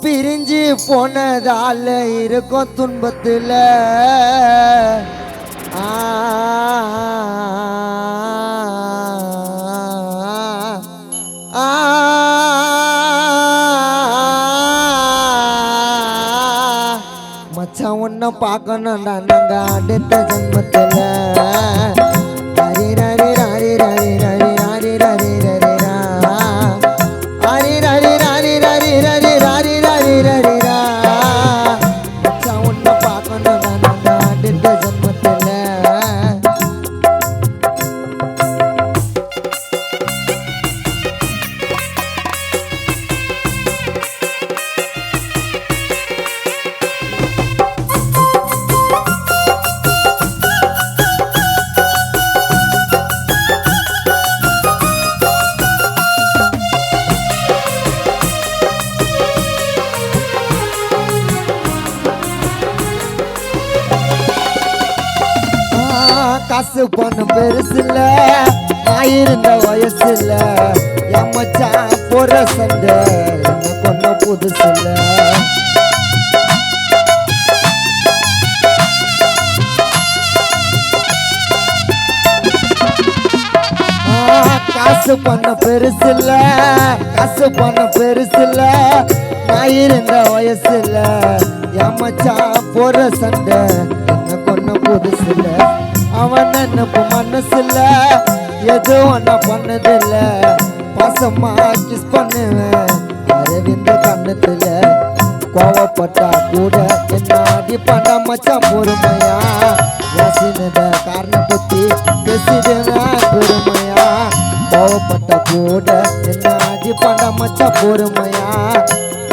பிரிஞ்சு போனதால இருக்கும் துன்பத்துல மச்சான் உன்னை பார்க்கணும்டா நாங்க அடுத்த ஜென்மத்துல ஹரி ஹரி ஹரி ஹரி ஹரி ஹரி ஹரி ஹரி ஹரி ஹரி ஹரி ஹரி ஹரி ஹரி ஹரி ஹரி மச்சான் உன்னை பார்க்கணும்டா நாங்க அடுத்த ஜென்மத்துல காசு பணம் பெருசுல நான் இருந்த வயசுல என் மச்சான் போற சண்டை என்ன கொண்ட புதுசுல காசு பண்ண பெருசுல காசு பண்ண பெருசுல நான் இருந்த வயசுல என் மச்சான் போற சண்டை என்ன கொண்ட புதுசுல அவன் நினைப்பு மனசுல எதுவும் ஒன்ன பண்ணதில்ல பாசமா கிஸ் பண்ணுவேன் அரவிந்த கண்ணத்துல கோவப்பட்டா கூட என்ன அடி பண்ண மச்சான் பொறுமையா யோசினத காரணம் பத்தி பேசிடுவேன் பெருமையா கோவப்பட்டா கூட என்ன அடி பண்ண மச்சான் பொறுமையா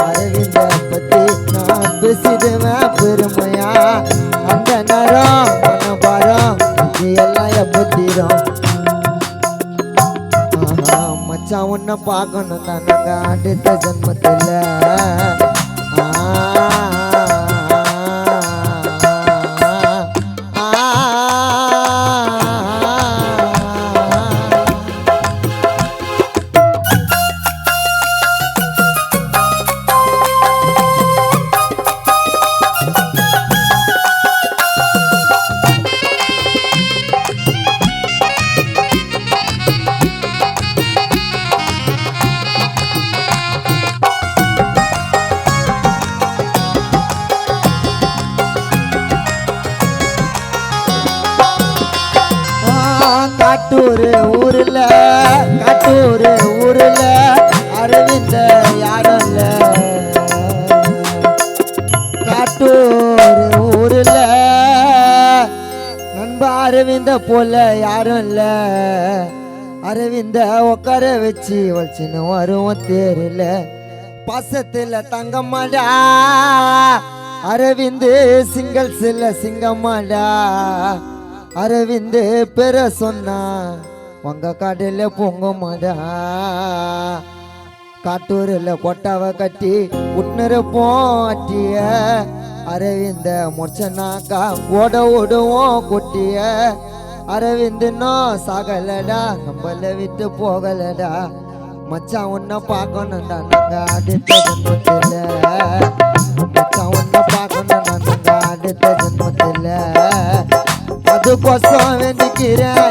அரவிந்த பத்தி நான் பேசிடுவேன் பெருமையா அந்த நேரம் மனபாரம் எல்லாம் எப்பத்திரும் மச்சான் உன்னை பார்க்கணும் தான் நாங்க அடுத்த ஜென்மத்தில் காட்டூர் ஊர்ல காட்டூர் ஊர்ல அரவிந்த யாரும் இல்ல காட்டூர் ஊர்ல நண்ப அரவிந்த போல யாரும் இல்ல அரவிந்த உட்கார வச்சு வச்சுன்னு வருவோம் தேரில் பாசத்துல தங்கம்மாடா அரவிந்து சிங்கிள்ஸ்ல சிங்கம்மாடா அரவிந்து பெற சொன்னா உங்க கடையில பொங்கமாடா காட்டூரில் கொட்டாவை கட்டி உட்னிருப்போம் அட்டிய அரவிந்த முடிச்சனாக்கா ஓட ஓடுவோம் கொட்டிய அரவிந்துனோ சாகலடா நம்மள விட்டு போகலடா மச்சான் உன்னை பார்க்கணும்டா நாங்க அடுத்த ஜென்மத்தில் மச்சான் உன்னை பார்க்கணும்டா நாங்க அடுத்த ஜென்மத்தில் அதுக்கோசம் வேண்டிக்கிறேன்